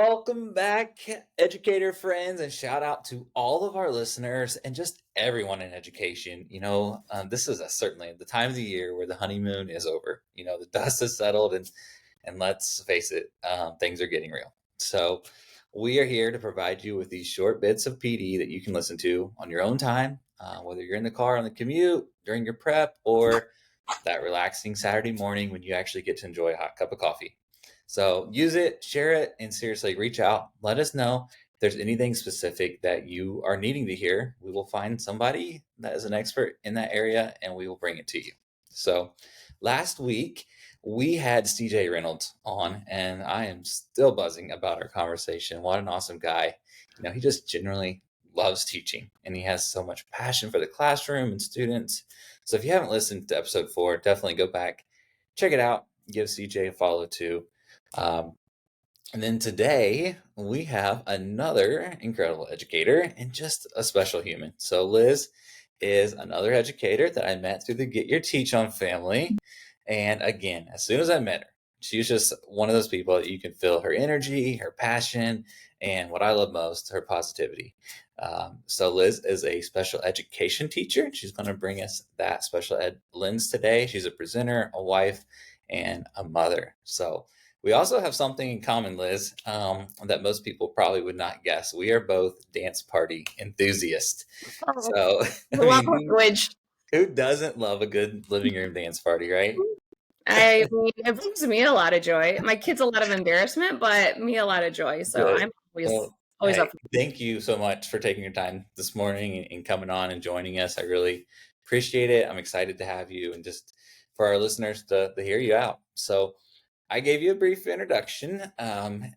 Welcome back, educator friends, and shout out to all of our listeners and just everyone in education. This is certainly the time of the year where the honeymoon is over. The dust has settled, and let's face it, things are getting real. So, we are here to provide you with these short bits of PD that you can listen to on your own time, whether you're in the car on the commute, during your prep, or that relaxing Saturday morning when you actually get to enjoy a hot cup of coffee. So use it, share it, and seriously reach out. Let us know if there's anything specific that you are needing to hear. We will find somebody that is an expert in that area and we will bring it to you. So last week we had CJ Reynolds on, and I am still buzzing about our conversation. What an awesome guy. He just generally loves teaching and he has so much passion for the classroom and students. So if you haven't listened to episode 4, definitely go back, check it out, give CJ a follow too. And then today we have another incredible educator and just a special human. So Liz is another educator that I met through the Get Your Teach On family. And again, as soon as I met her, she's just one of those people that you can feel her energy, her passion, and what I love most, her positivity. So Liz is a special education teacher. She's going to bring us that special ed lens today. She's a presenter, a wife, and a mother. So we also have something in common, Liz, that most people probably would not guess. We are both dance party enthusiasts. So, language. Who doesn't love a good living room dance party, right? I mean, it brings me a lot of joy. My kids a lot of embarrassment, but me a lot of joy. So Good. I'm Well, always hey, up. thank you so much for taking your time this morning and coming on and joining us. I really appreciate it. I'm excited to have you and just for our listeners to hear you out. So I gave you a brief introduction,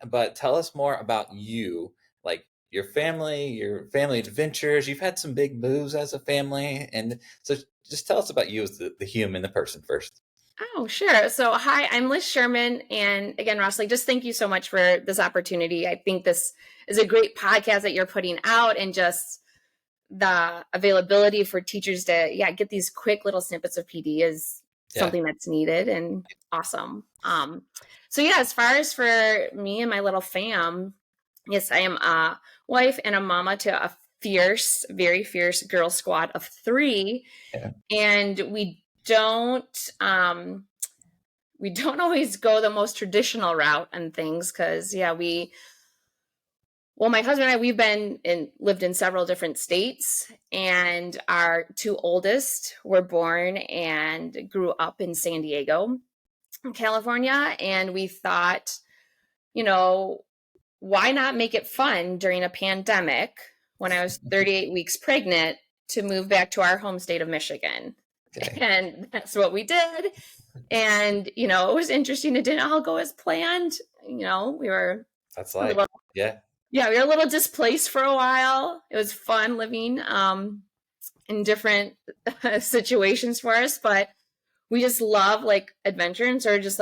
but tell us more about you, like your family adventures. You've had some big moves as a family. And so just tell us about you as the human, the person first. Oh, sure. So, hi, I'm Liz Sherman. And again, Ross, just thank you so much for this opportunity. I think this is a great podcast that you're putting out and just the availability for teachers to, get these quick little snippets of PD is something that's needed and awesome. So as far as for me and my little fam, yes, I am a wife and a mama to a very fierce girl squad of 3. Yeah. And we don't always go the most traditional route and things because my husband and I, we've lived in several different states, and our 2 oldest were born and grew up in San Diego, California. And we thought, why not make it fun during a pandemic when I was 38 weeks pregnant to move back to our home state of Michigan? Okay. And that's what we did. And, it was interesting. It didn't all go as planned. That's like, we were a little displaced for a while. It was fun living in different situations for us, but we just love adventure and sort of just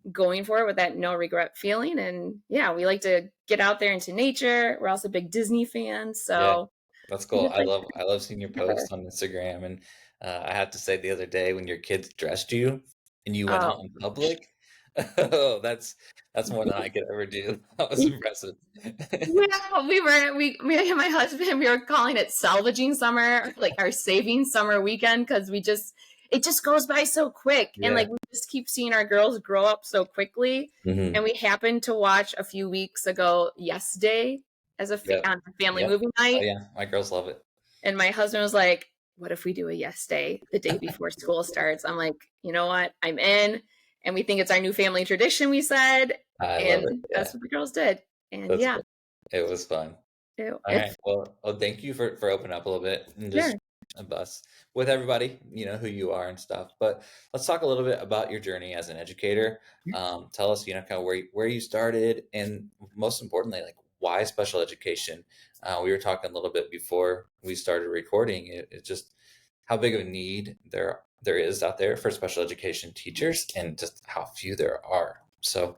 going for it with that no regret feeling. And we like to get out there into nature. We're also big Disney fans. So that's cool. I love seeing your posts on Instagram. And I have to say the other day when your kids dressed you and you went out in public, oh, that's more than I could ever do. That was impressive. Me and my husband, we were calling it salvaging summer, our saving summer weekend, because it just goes by so quick. And we just keep seeing our girls grow up so quickly. Mm-hmm. And we happened to watch a few weeks ago Yes Day as a family movie night. Oh, yeah, my girls love it. And my husband was like, what if we do a Yes Day the day before school starts? I'm like, you know what? I'm in. And we think it's our new family tradition, we said. And that's what the girls did. And cool. It was fun. All right. Well, thank you for opening up a little bit and just a bus with everybody, who you are and stuff. But let's talk a little bit about your journey as an educator. Tell us, kind of where you started, and most importantly, why special education. We were talking a little bit before we started recording. It's just how big of a need there is out there for special education teachers, and just how few there are. So,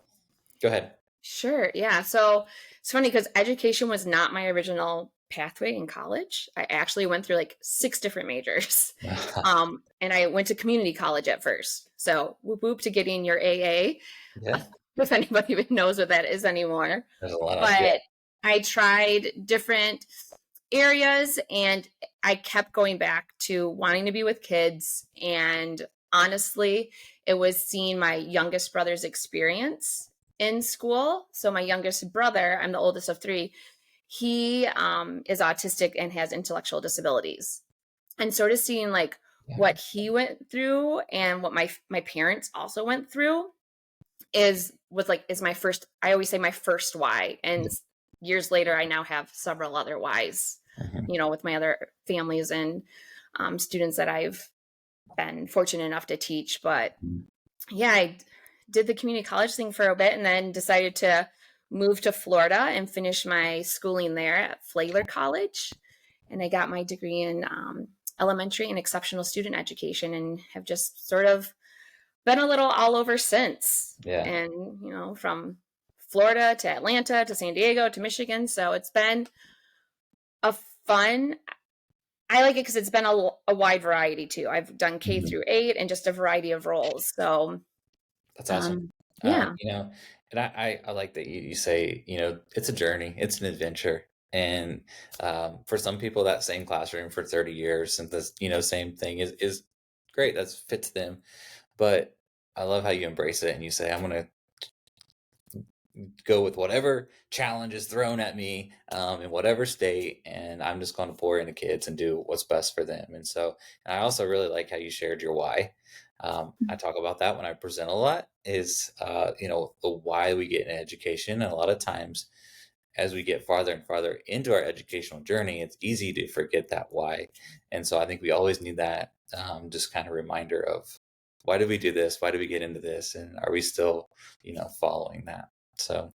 go ahead. Sure. Yeah. So it's funny because education was not my original pathway in college. I actually went through 6 different majors. And I went to community college at first. So whoop whoop to getting your AA. Yeah. if anybody even knows what that is anymore. There's a lot of, yeah. But I tried different areas and I kept going back to wanting to be with kids. And honestly, it was seeing my youngest brother's experience in school. So my youngest brother, I'm the oldest of three, he is autistic and has intellectual disabilities. And sort of seeing like Yeah. what he went through and what my parents also went through is my first, I always say my first why. And years later, I now have several other whys, with my other families and students that I've been fortunate enough to teach. But yeah, I did the community college thing for a bit and then decided to move to Florida and finish my schooling there at Flagler College. And I got my degree in elementary and exceptional student education and have just sort of been a little all over since. Yeah. And, from Florida to Atlanta to San Diego to Michigan. So it's been a fun, I like it because it's been a wide variety too. I've done K through 8 and just a variety of roles. So that's awesome. Yeah. And I like that you say, it's a journey, it's an adventure. And for some people, that same classroom for 30 years and this, same thing is great. That fits them. But I love how you embrace it and you say, I'm going to go with whatever challenge is thrown at me in whatever state, and I'm just going to pour into kids and do what's best for them. And I also really like how you shared your why. I talk about that when I present a lot is, the why we get in education. And a lot of times as we get farther and farther into our educational journey, it's easy to forget that why. And so I think we always need that just kind of reminder of why do we do this? Why do we get into this? And are we still, following that? So,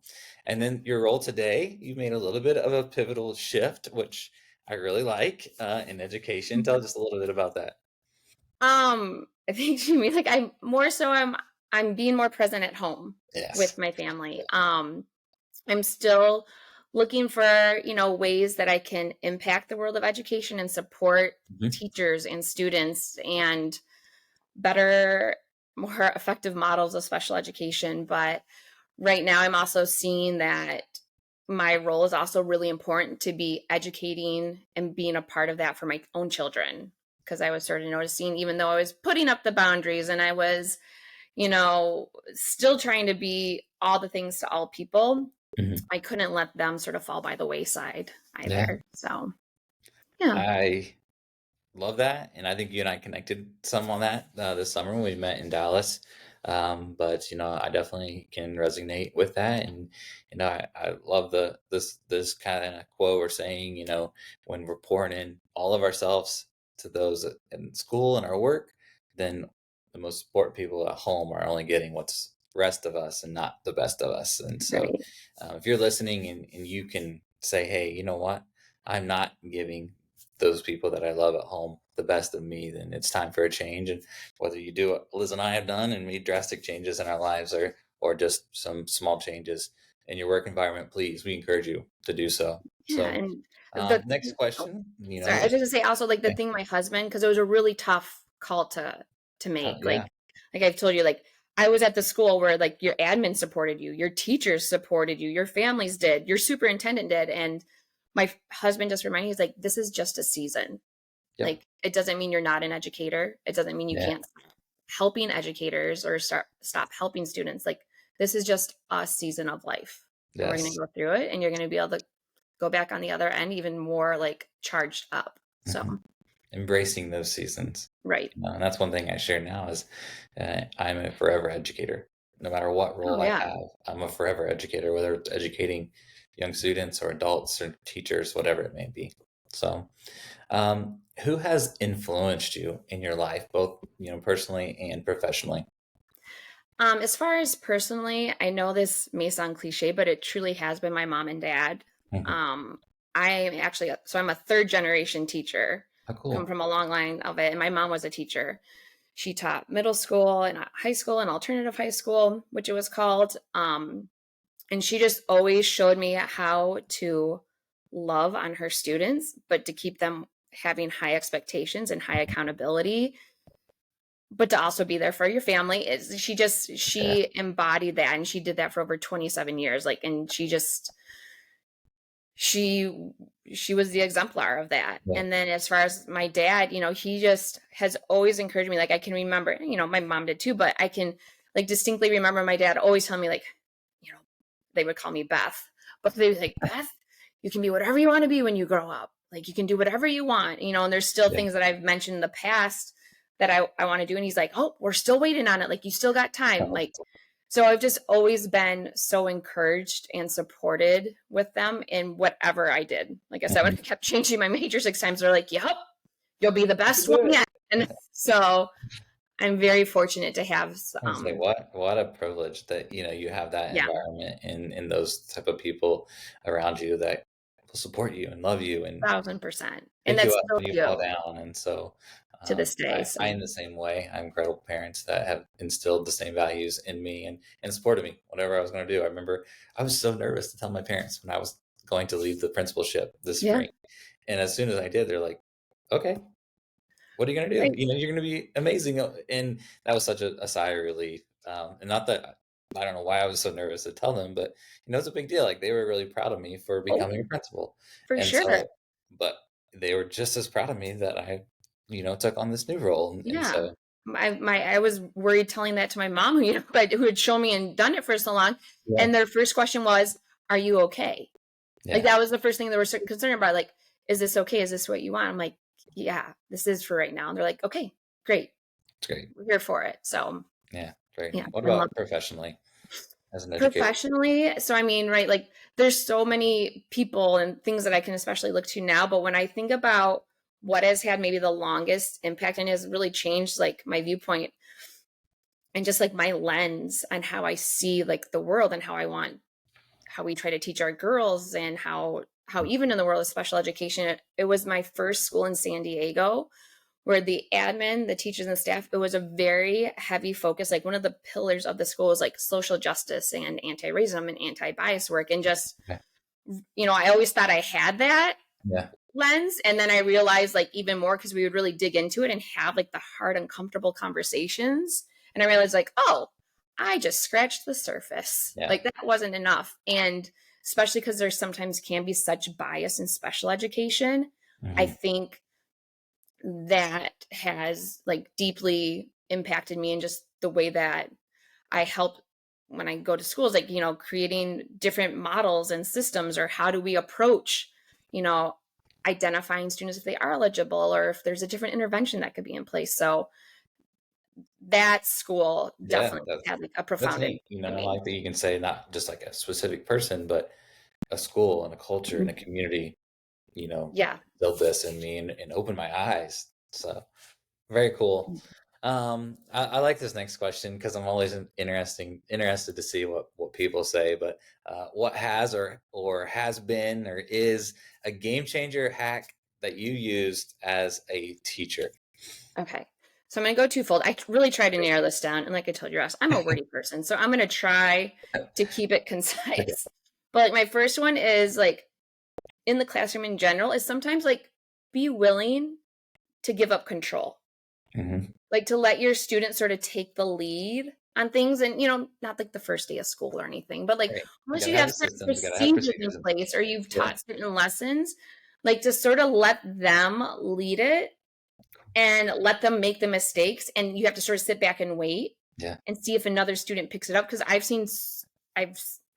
and then your role today, you made a little bit of a pivotal shift, which I really like in education. Tell just a little bit about that. I think you mean I'm being more present at home with my family. I'm still looking for, ways that I can impact the world of education and support teachers and students and better, more effective models of special education. But right now I'm also seeing that my role is also really important to be educating and being a part of that for my own children. Because I was sort of noticing, even though I was putting up the boundaries and I was, still trying to be all the things to all people, I couldn't let them sort of fall by the wayside either. Yeah. So, yeah. I love that. And I think you and I connected some on that this summer when we met in Dallas. But I definitely can resonate with that. And I love this kind of quote or saying, when we're pouring in all of ourselves to those in school and our work, then the most important people at home are only getting what's rest of us and not the best of us. And so if you're listening and you can say, hey, you know what, I'm not giving those people that I love at home the best of me, then it's time for a change. And whether you do what Liz and I have done and made drastic changes in our lives or just some small changes in your work environment, please, we encourage you to do so. Yeah, and next question, sorry, I was just gonna say also like the thing my husband, because it was a really tough call to make. Yeah. Like I've told you, like I was at the school where like your admin supported you, your teachers supported you, your families did, your superintendent did. And my husband just reminded me, he's like, this is just a season. Yep. Like, it doesn't mean you're not an educator. It doesn't mean you can't stop helping educators or stop helping students. Like, this is just a season of life. And we're going to go through it and you're going to be able to go back on the other end even more like charged up. So embracing those seasons. Right. And that's one thing I share now is I'm a forever educator. No matter what role I have, I'm a forever educator, whether it's educating young students or adults or teachers, whatever it may be. So who has influenced you in your life, both personally and professionally? As far as personally, I know this may sound cliche, but it truly has been my mom and dad. I'm a third generation teacher. Oh, cool. Come from a long line of it. And my mom was a teacher. She taught middle school and high school and alternative high school, which it was called. And she just always showed me how to love on her students, but to keep them having high expectations and high accountability but to also be there for your family. Yeah. She embodied that, and she did that for over 27 years. Like, and she she was the exemplar of that. Yeah. And then as far as my dad, he just has always encouraged me. Like, I can remember, my mom did too, but I can like distinctly remember my dad always telling me, like, you know, they would call me Beth, but they would like, Beth, you can be whatever you want to be when you grow up. Like, you can do whatever you want, and there's still Yeah. things that I've mentioned in the past that I want to do. And he's like, oh, we're still waiting on it. Like, you still got time. Uh-huh. Like, so I've just always been so encouraged and supported with them in whatever I did. Like I said, when Mhm. I kept changing my major 6 times, they're like, yep, you'll be the You best do one it. yet. And so I'm very fortunate to have, I would say what a privilege that you have that yeah, environment and those type of people around you that will support you and love you and 1000%. And pick you that's up still when you fall do down. And so to this day. I So am the same way. I'm grateful parents that have instilled the same values in me and supported me whatever I was going to do. I remember I was so nervous to tell my parents when I was going to leave the principalship this yeah, spring, and as soon as I did, they're like, "Okay, what are you gonna do? right. You're gonna be amazing." And that was such a sigh of relief. And not that I don't know why I was so nervous to tell them, but it's a big deal. Like they were really proud of me for Oh, becoming a principal, for and sure. so, but they were just as proud of me that I, took on this new role, and Yeah. so I was worried telling that to my mom, but who had shown me and done it for so long. yeah, And their first question was, are you okay? Like, yeah, that was the first thing they were concerned about. Like, is this okay? Is this what you want? I'm like, yeah, this is for right now. And they're like, okay, great. it's great. We're here for it. So Yeah, great. yeah, What I love about professionally as an educator? professionally. So, I mean, right, like there's so many people and things that I can especially look to now. But when I think about what has had maybe the longest impact and has really changed like my viewpoint and just like my lens on how I see like the world and how we try to teach our girls and how even in the world of special education, it was my first school in San Diego where the admin, the teachers and staff, it was a very heavy focus. Like one of the pillars of the school was like social justice and anti-racism and anti-bias work. And just, Yeah, I always thought I had that yeah, lens. And then I realized like even more because we would really dig into it and have like the hard, uncomfortable conversations. And I realized like, oh, I just scratched the surface. yeah. Like that wasn't enough. And especially because there sometimes can be such bias in special education, I Hmm. think that has like deeply impacted me in just the way that I help when I go to schools, like, creating different models and systems, or how do we approach, you know, identifying students if they are eligible or if there's a different intervention that could be in place. So that school Yeah, definitely had like a that's profound neat. impact in I me. like that you can say not just like a specific person, but a school and a culture and a Mhm. community, you know, Yeah. built this in me and opened my eyes. So very cool. I like this next question because I'm always interested to see what people say. But what has or has been or is a game changer hack that you used as a teacher? Okay. So I'm going to go twofold. I really tried to narrow this down. And like I told you, Ross, I'm a wordy person. So I'm going to try to keep it Okay. concise. But like my first one is like in the classroom in general is sometimes like be willing to give up control, Hmm. like to let your students sort of take the lead on things. And, not like the first day of school or anything, but like Right. You once gotta you have have the certain systems. You gotta have procedures in procedures in place or place. you've Yeah. taught certain lessons, like to sort of let them lead it and let them make the mistakes. And you have to sort of sit back and wait Yeah. and see if another student picks it up. Cause I've,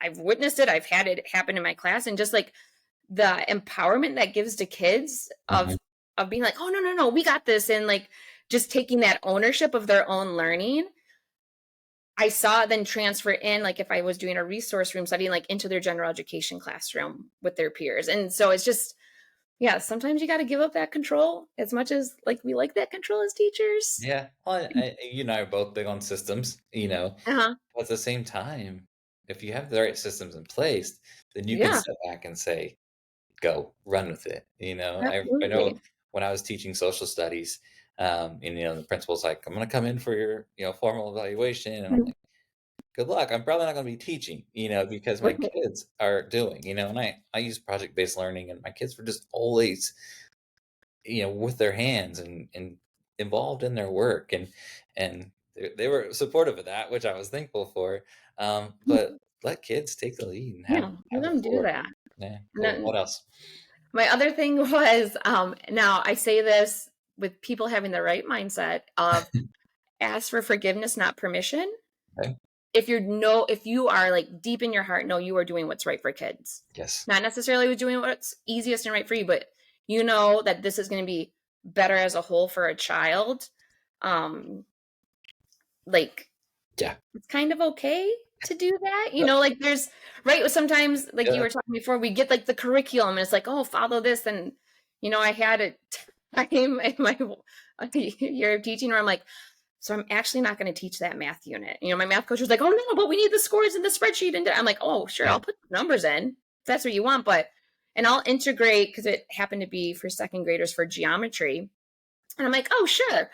I've witnessed it. I've had it happen in my class, and just like the empowerment that gives to kids Hmm. of being like, oh no, no, no, we got this. And like just taking that ownership of their own learning. I saw it then transfer in, like if I was doing a resource room study, like into their general education classroom with their peers. And so it's just, yeah, sometimes you got to give up that control as much as like we like that control as teachers. Yeah. Well, you and I are both big on systems. Uh-huh. But at the same time, if you have the right systems in place, then you can Yeah, step back and say, "Go, run with it." I know absolutely. when I was teaching social studies, and the principal's like, "I'm going to come in for your formal evaluation," and I'm Mhm. like, "Good luck. I'm probably not going to be teaching, because my Right. kids are doing, and I use project based learning, and my kids were just always, with their hands and involved in their work, and they were supportive of that, which I was thankful for. But let kids take the lead and Yeah, let have the them do floor. that. Yeah, And cool. then What else? my other thing was, now I say this with people having the right mindset of ask for forgiveness, not permission. Okay. If you are like deep in your heart, know you are doing what's right for kids. Yes. Not necessarily doing what's easiest and right for you, but you know that this is going to be better as a whole for a child. Um, like Yeah. it's kind of okay to do that. Like there's right sometimes like you Yeah. were talking before, we get like the curriculum and it's like, oh, follow this. And I had a time in my year of teaching where I'm like, so I'm actually not going to teach that math unit. My math coach was like, oh no, but we need the scores in the spreadsheet. And I'm like, oh, sure, Yeah. I'll put the numbers in if that's what you want. And I'll integrate, because it happened to be for second graders for geometry. And I'm like, oh, sure.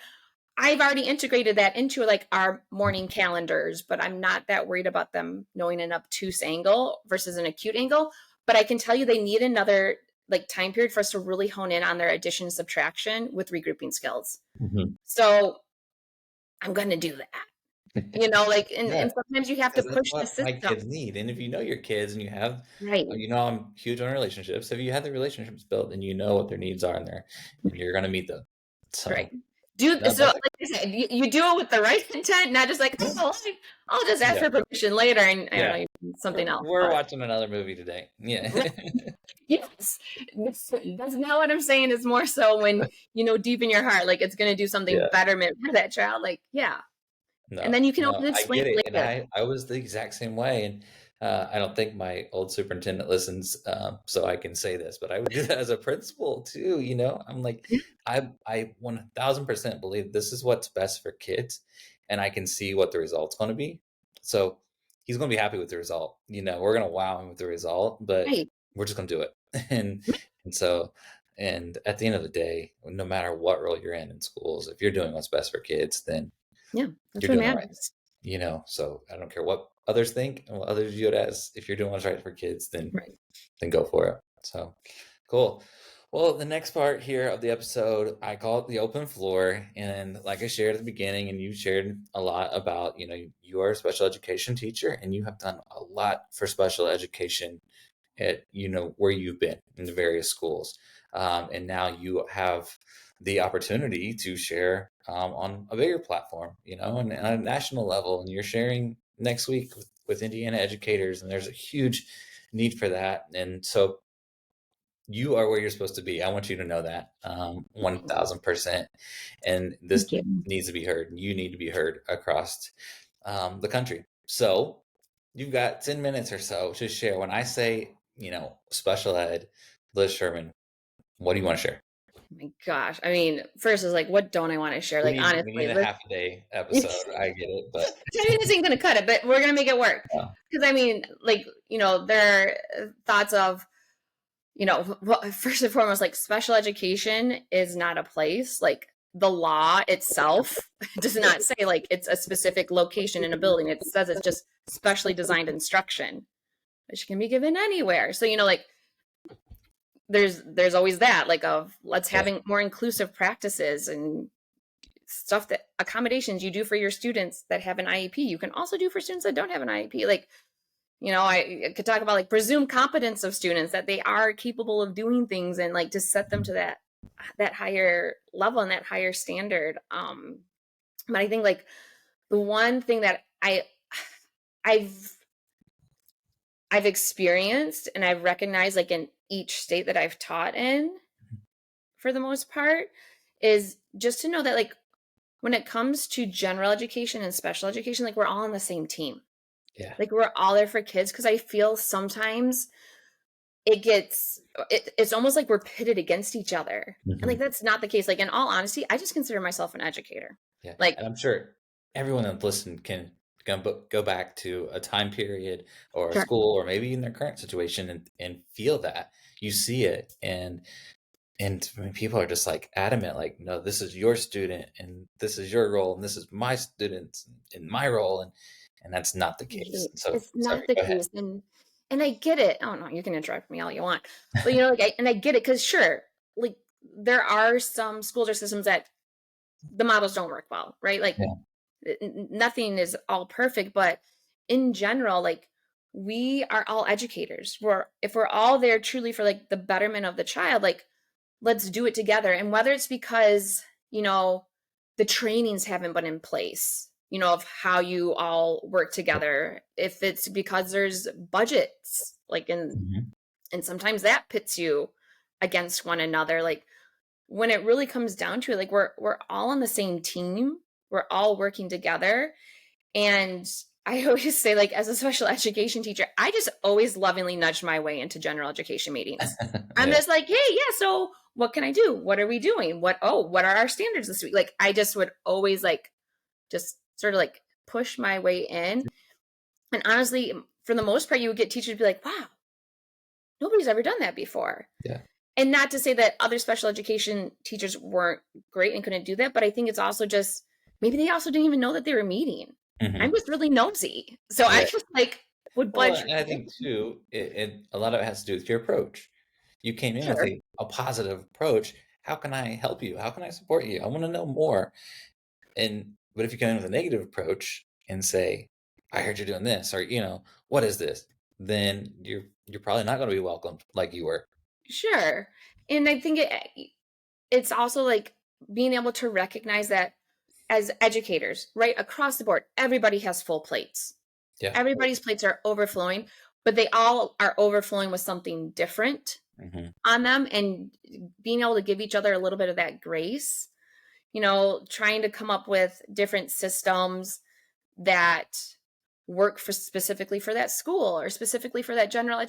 I've already integrated that into like our morning calendars, but I'm not that worried about them knowing an obtuse angle versus an acute angle. But I can tell you they need another like time period for us to really hone in on their addition and subtraction with regrouping skills. Mhm. So I'm going to do that. Yeah. And sometimes you have to 'Cause that's push the what my system. kids need, and if you know your kids and you have Right. I'm huge on relationships. If you have the relationships built and you know what their needs are in there, and you're gonna meet them. Right. So, no, So that's like I said, you do it with the right intent, not just like, oh, I'll just ask yeah, for permission later and I yeah. don't know, something else. We're But watching another movie today. Yeah. yes, that's not what I'm saying. It's more so when deep in your heart, like it's going to do something Yeah. betterment for that child. Like, yeah, and No, then you can no, open I explain get it, and later. I was the exact same way, and, I don't think my old superintendent listens, so I can say this, but I would do that as a principal too, you know? I'm like, I 1000% believe this is what's best for kids, and I can see what the result's gonna be. So, he's gonna be happy with the result, we're gonna wow him with the result, but Right. we're just gonna do it. And and so and at the end of the day, no matter what role you're in schools, if you're doing what's best for kids, then Yeah, that's you're what doing the right thing, matters. so I don't care what others think and what others view it as. If you're doing what's right for kids, Right. then go for it. So cool. Well, the next part here of the episode, I call it the open floor. And like I shared at the beginning, and you shared a lot about, you are a special education teacher and you have done a lot for special education at where you've been in the various schools, and now you have the opportunity to share on a bigger platform, and on a national level, and you're sharing next week with Indiana educators, and there's a huge need for that, and so you are where you're supposed to be. I want you to know that 1000%, and Thank this you. needs to be heard. You need to be heard across the country. So you've got 10 minutes or so to share. When I say, special ed, Liz Sherman, what do you want to share? Oh my gosh. I mean, first is like, what don't I want to share? Like, We need honestly, a half a day episode. I get it, but 10 minutes ain't gonna cut it, but we're gonna make it work. uh, Because I mean, like, there are thoughts of, first and foremost, like special education is not a place. Like the law itself does not say like it's a specific location in a building. It says it's just specially designed instruction, which can be given anywhere. So, like there's always that like of let's yeah, having more inclusive practices and stuff that accommodations you do for your students that have an IEP, you can also do for students that don't have an IEP. Like, I could talk about like presumed competence of students that they are capable of doing things and like to set them to that higher level and that higher standard. But I think like the one thing that I've I've experienced and I've recognized like in each state that I've taught in for the most part is just to know that like when it comes to general education and special education, like we're all on the same team. yeah, Like we're all there for kids because I feel sometimes it's almost like we're pitted against each other. And hmm like that's not the case. Like in all honesty, I just consider myself an educator. yeah. Like And I'm sure everyone that listened can go back to a time period or a sure. school or maybe in their current situation and feel that you see it, and when people are just like adamant, like, no, this is your student and this is your role and this is my student and my role, and that's not the case. So It's sorry, not the go ahead. case. And I get it. Oh no, you can interrupt me all you want. But like I get it because sure, like there are some schools or systems that the models don't work well, right? Like Yeah. nothing is all perfect, but in general, like we are all educators. We're if we're all there truly for like the betterment of the child, like let's do it together. And whether it's because, the trainings haven't been in place, of how you all work together, if it's because there's budgets, like Mhm. and sometimes that pits you against one another. Like when it really comes down to it, like we're all on the same team. We're all working together. And I always say, like, as a special education teacher, I just always lovingly nudge my way into general education meetings. I'm Yeah. just like, hey, yeah, so what can I do? What are we doing? What are our standards this week? Like, I just would always like just sort of like push my way in. And honestly, for the most part, you would get teachers to be like, wow, nobody's ever done that before. Yeah. And not to say that other special education teachers weren't great and couldn't do that, but I think it's also just maybe they also didn't even know that they were meeting. I'm Mhm. just really nosy. So I Yeah. just like would Well, budge. and I think too, a lot of it has to do with your approach. You came in with Sure. a positive approach. How can I help you? How can I support you? I want to know more. But if you come in with a negative approach and say, "I heard you're doing this," or "What is this?" Then you're probably not going to be welcomed like you were. Sure. And I think it's also like being able to recognize that as educators, right, across the board, everybody has full plates. Yeah. Everybody's plates are overflowing, but they all are overflowing with something different Hmm. on them, and being able to give each other a little bit of that grace, trying to come up with different systems that work for specifically for that school or specifically for that general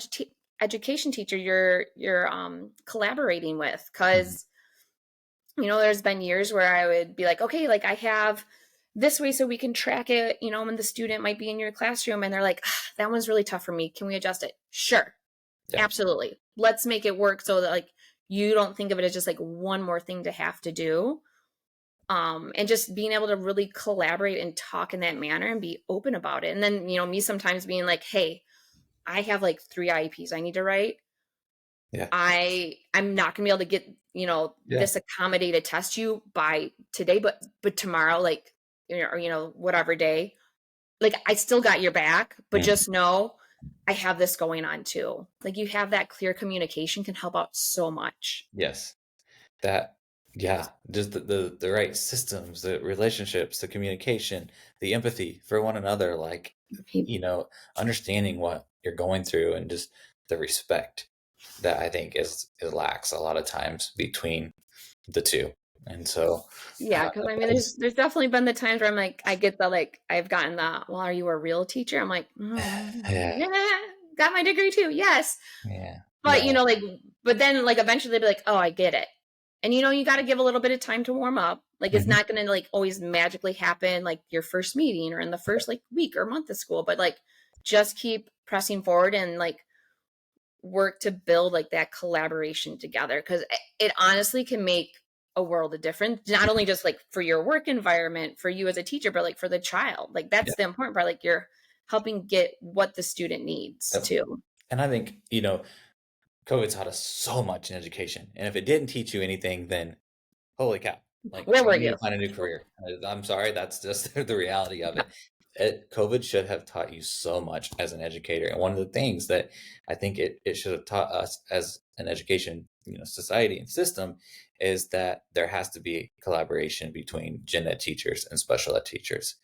education teacher you're collaborating with. Hmm. Because there's been years where I would be like, okay, like I have this way so we can track it, when the student might be in your classroom and they're like, that one's really tough for me, can we adjust it? Sure, Yeah. absolutely, let's make it work so that like you don't think of it as just like one more thing to have to do. And just being able to really collaborate and talk in that manner and be open about it. And then me sometimes being like, hey, I have like 3 IEPs I need to write. Yeah. I'm not gonna be able to get Yeah. this accommodated test to you by today, but tomorrow, like or whatever day, like I still got your back, but Mhm. just know I have this going on too. Like you have that clear communication can help out so much. Yes. That, yeah, just the right systems, the relationships, the communication, the empathy for one another, like, you know, understanding what you're going through and just the respect that I think is lacks a lot of times between the two. And so, Yeah, because I mean, there's definitely been the times where I'm like, I get the like, I've gotten the, well, are you a real teacher? I'm like, yeah, yeah, got my degree too, yes. yeah, But no, like, but then like eventually they'll be like, oh, I get it. And you got to give a little bit of time to warm up. Like it's mhm, not going to like always magically happen like your first meeting or in the first like week or month of school, but like just keep pressing forward and like work to build like that collaboration together, because it honestly can make a world of difference, not only just like for your work environment for you as a teacher, but like for the child. Like yeah, that's the important part, like you're helping get what the student needs yep. too. And I think, COVID taught us so much in education. And if it didn't teach you anything, then holy cow, like, Where were you need you? to find a new career. I'm sorry, that's just the reality of it. COVID should have taught you so much as an educator, and one of the things that I think it should have taught us as an education, society and system is that there has to be collaboration between gen ed teachers and special ed teachers.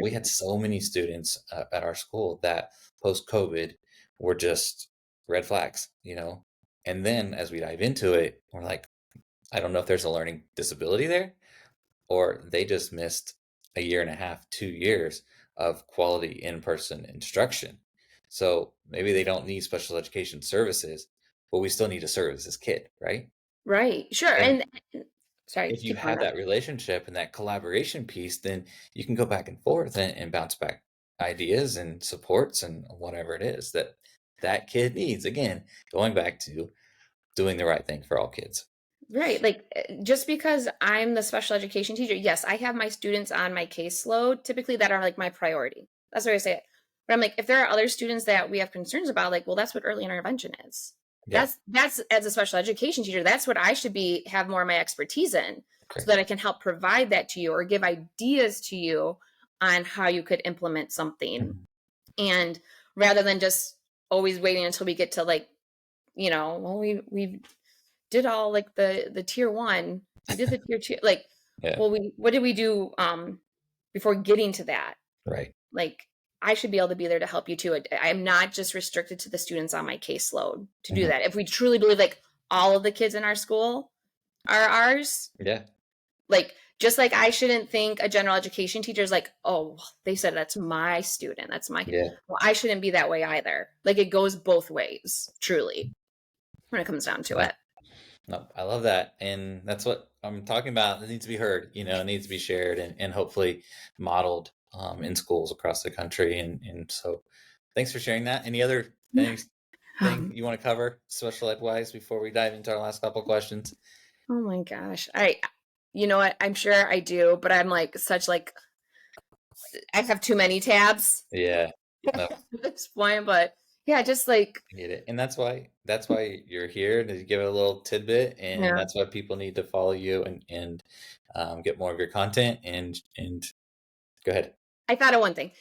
We had 100%. so many students at our school that post-COVID were just red flags, and then as we dive into it, we're like, I don't know if there's a learning disability there, or they just missed a year and a half, 2 years of quality in-person instruction. So maybe they don't need special education services, but we still need to serve as this kid, right? Right, sure. And And sorry, if you keep going have on. that relationship and that collaboration piece, then you can go back and forth and bounce back ideas and supports and whatever it is that that kid needs. Again, going back to doing the right thing for all kids. Right. Like just because I'm the special education teacher, yes, I have my students on my caseload typically that are like my priority. That's why I say it. But I'm like, if there are other students that we have concerns about, like, well, that's what early intervention is. Yeah, That's as a special education teacher, that's what I should be have more of my expertise in. so that I can help provide that to you or give ideas to you on how you could implement something. Mhm. And rather than just always waiting until we get to like, well, we did all like the tier 1, we did the tier 2, like, Yeah. well, what did we do before getting to that? Right. Like, I should be able to be there to help you too. I'm not just restricted to the students on my caseload to do Mhm. that. If we truly believe like all of the kids in our school are ours, Yeah. like, just like I shouldn't think a general education teacher is like, oh, they said that's my student. That's my, Yeah. well, I shouldn't be that way either. Like, it goes both ways, truly, when it comes down to Yeah. it. No, I love that. And that's what I'm talking about. It needs to be heard, it needs to be shared and hopefully modeled in schools across the country. And so thanks for sharing that. Yeah. Anything you want to cover special ed wise before we dive into our last couple of questions? Oh my gosh. You know what? I'm sure I do, but I'm like such like, I have too many tabs Yeah. No, at this point, but yeah, just like, I get it. And that's why you're here to give it a little tidbit. And yeah, that's why people need to follow you and get more of your content and go ahead. I thought of one thing.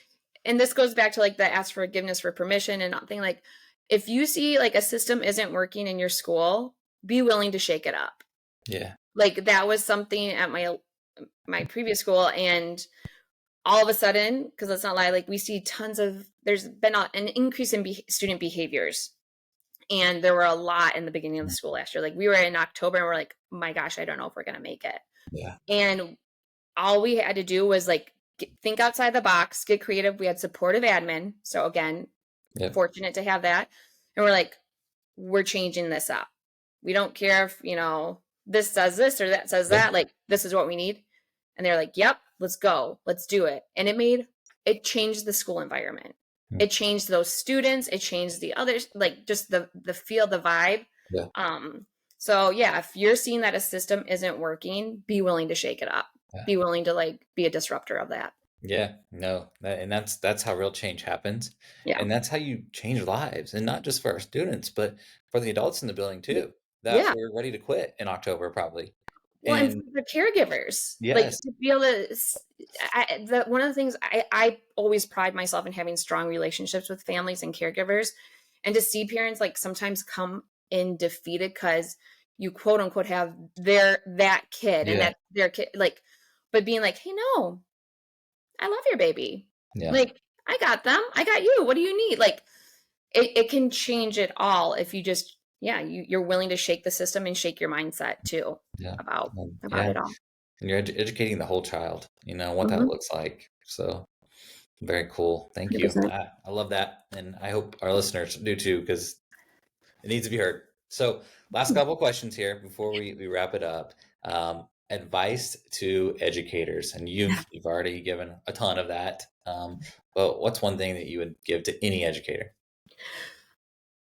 And this goes back to like the ask forgiveness for permission and not thing like, if you see like a system isn't working in your school, be willing to shake it up. Yeah. Like, that was something at my previous school, and all of a sudden, because let's not lie, like, we see there's been an increase in student behaviors, and there were a lot in the beginning of the school last year. Like, we were in October and we're like, my gosh, I don't know if we're gonna make it. Yeah. And all we had to do was like think outside the box, get creative. We had supportive admin, so again, Yep. fortunate to have that. And we're like, we're changing this up. We don't care if, this says this or that says Yeah. that. Like, this is what we need. And they're like, yep, let's go. Let's do it. And it changed the school environment. Mm. It changed those students. It changed the others, like just the feel, the vibe. Yeah. So yeah, if you're seeing that a system isn't working, be willing to shake it up. Yeah. Be willing to like be a disruptor of that. Yeah, no, and that's how real change happens, Yeah. and that's how you change lives, and not just for our students, but for the adults in the building too, that Yeah. were ready to quit in October probably. Well, and And for the caregivers, like yes, to be able to, one of the things I always pride myself in having strong relationships with families and caregivers, and to see parents like sometimes come in defeated because you quote unquote have that kid and yeah, that their kid, like, but being like, hey, no, I love your baby. yeah, Like, I got them. I got you. What do you need? Like, it can change it all if you just, yeah, you're willing to shake the system and shake your mindset too yeah, about yeah, it all. and you're educating the whole child, what that Mhm. looks like. So very cool. Thank you. 100%. I love that, and I hope our listeners do too, because it needs to be heard. So last couple questions here before we wrap it up. Advice to educators, and you've already given a ton of that. But what's one thing that you would give to any educator?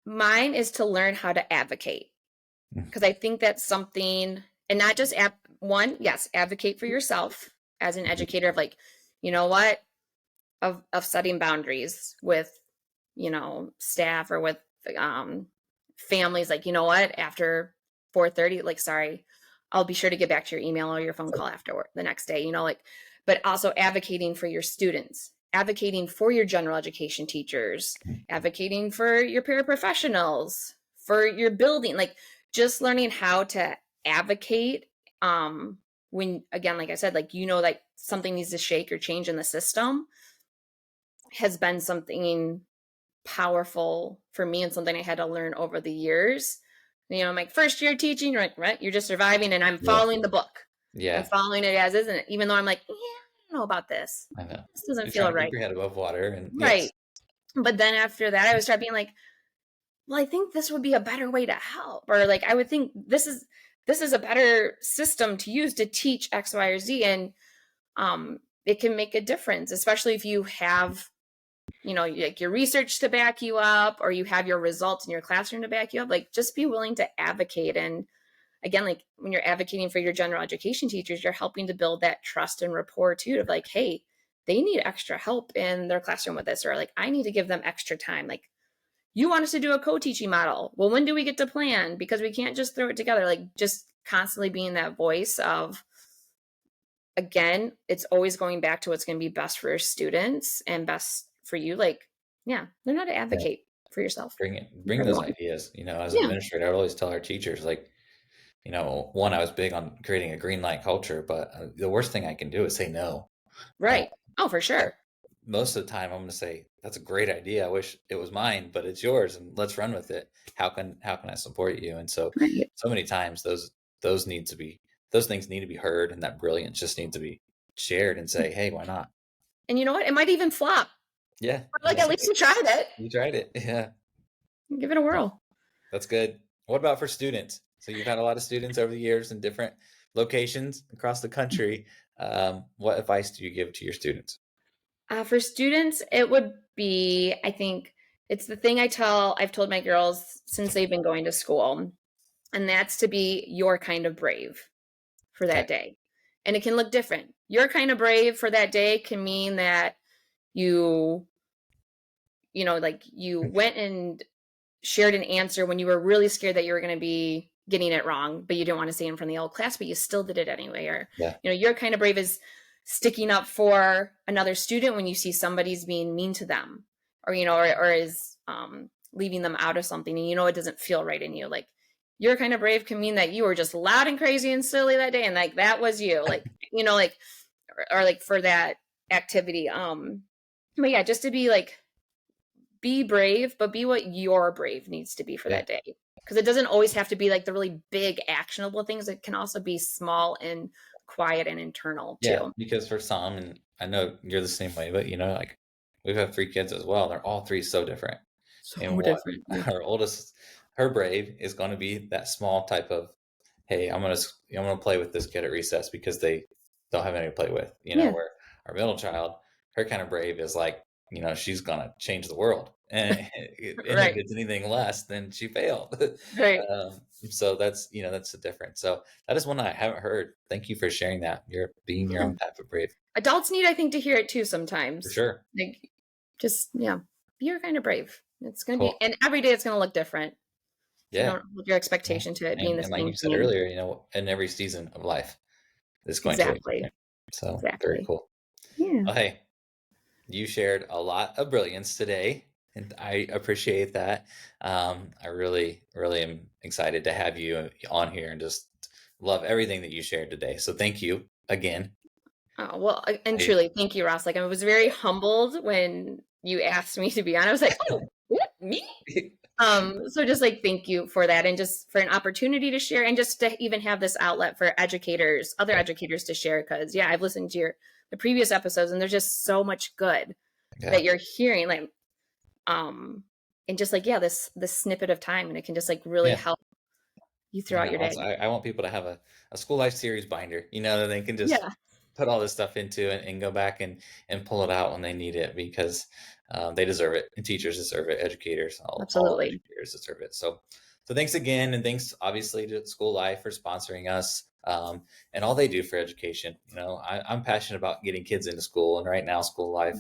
Mine is to learn how to advocate, Mm. because I think that's something, and not just yes, advocate for yourself as an educator of like, you know what, of setting boundaries with, staff or with families, like, you know what, after 4:30, like, sorry, I'll be sure to get back to your email or your phone call after the next day, like, but also advocating for your students, advocating for your general education teachers, advocating for your paraprofessionals, for your building, like, just learning how to advocate when, again, like I said, like, like something needs to shake or change in the system has been something powerful for me and something I had to learn over the years. I'm like, first year teaching, you're like, right, you're just surviving, and I'm Yeah, following the book. I'm yeah, following it as is, and even though I'm like, yeah, I don't know about this. I know. This doesn't You're feel trying to keep right. your head above water, and yes, Right. But then after that, I would start being like, well, I think this would be a better way to help. Or like, I would think this is a better system to use to teach X, Y, or Z. And it can make a difference, especially if you have like your research to back you up, or you have your results in your classroom to back you up. Like, just be willing to advocate. And again, like when you're advocating for your general education teachers, you're helping to build that trust and rapport too, of like, hey, they need extra help in their classroom with this, or like, I need to give them extra time. Like, you want us to do a co-teaching model. Well, when do we get to plan? Because we can't just throw it together. Like, just constantly being that voice of again, it's always going back to what's going to be best for your students and best for you. Like, yeah, learn how to Yeah. advocate for yourself, for Bring those everyone. ideas. As an Yeah, administrator, I would always tell our teachers, like, one, I was big on creating a green light culture, but the worst thing I can do is say no. Uh, right. Oh, for like, sure. most of the time, I'm going to say, "That's a great idea. I wish it was mine, but it's yours, and let's run with it. How can I support you?" And so, Right. so many times those need to be those things need to be heard, and that brilliance just needs to be shared and say, "Hey, why not?" And you know what? It might even flop. Yeah, But like, at least exactly. you tried it. You tried it. Yeah, Give it a yeah, whirl. that's good. What about for students? So you've had a lot of students over the years in different locations across the country. What advice do you give to your students? For students, it would be, I think, it's the thing I've told my girls since they've been going to school, and that's to be your kind of brave for Okay. that day. And it can look different. Your kind of brave for that day can mean that you, like you went and shared an answer when you were really scared that you were going to be getting it wrong, but you didn't want to say it in front of the whole class, but you still did it anyway. Or, Yeah. your kind of brave is sticking up for another student when you see somebody's being mean to them, or, or is leaving them out of something, and it doesn't feel right in you. Like, your kind of brave can mean that you were just loud and crazy and silly that day, and like that was you, like, like, or like for that activity. But yeah, just to be like, be brave, but be what your brave needs to be for Yeah. that day. Because it doesn't always have to be like the really big actionable things. It can also be small and quiet and internal Yeah, too. because for some, and I know you're the same way, but like we've had three kids as well. They're all three so different. And So what different. Yeah. our oldest, her brave is going to be that small type of, hey, I'm gonna play with this kid at recess because they don't have any to play with. Yeah. Where our middle child, her kind of brave is like, she's gonna change the world, and if Right. it's anything less, then she failed. Right. So that's the difference. So that is one I haven't heard. Thank you for sharing that. You're being your Yeah. own type of brave Adults need, I think, to hear it too for sometimes. sure. Like, just, yeah, be your kind of brave. It's going to be, Cool. and every day it's going to look different. So Yeah. don't hold your Yeah. expectation to it being the And like same you said thing. earlier, in every season of life is going to look Exactly. different. So very Exactly. cool. Yeah. Well, hey, you shared a lot of brilliance today, and I appreciate that. I really, really am excited to have you on here and just love everything that you shared today. So thank you again. Oh, well, and I, truly, thank you, Ross. Like, I was very humbled when you asked me to be on. I was like, oh, what, me? So just like, thank you for that, and just for an opportunity to share, and just to even have this outlet for educators, other yeah, educators to share. Because yeah, I've listened to the previous episodes, and there's just so much good yeah, that you're hearing, like, um, and just like, yeah, this snippet of time, and it can just like really yeah. help you Yeah, throughout your day. also, I want people to have a school life series binder, that they can just Yeah, put all this stuff into and go back and pull it out when they need it because they deserve it. And teachers deserve it. Educators, all absolutely. educators deserve it. So thanks again. And thanks obviously to School Life for sponsoring us and all they do for education. I'm passionate about getting kids into school. And right now, School Life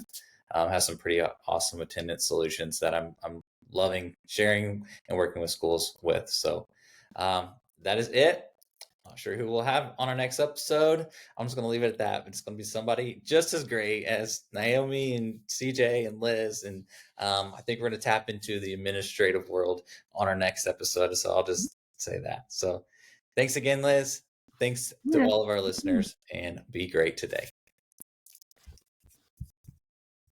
has some pretty awesome attendance solutions that I'm loving sharing and working with schools with. So that is it. Not sure who we'll have on our next episode. I'm just going to leave it at that. It's going to be somebody just as great as Naomi and CJ and Liz. And I think we're going to tap into the administrative world on our next episode. So I'll just say that. So thanks again, Liz. Thanks to Yeah. all of our listeners, and be great today.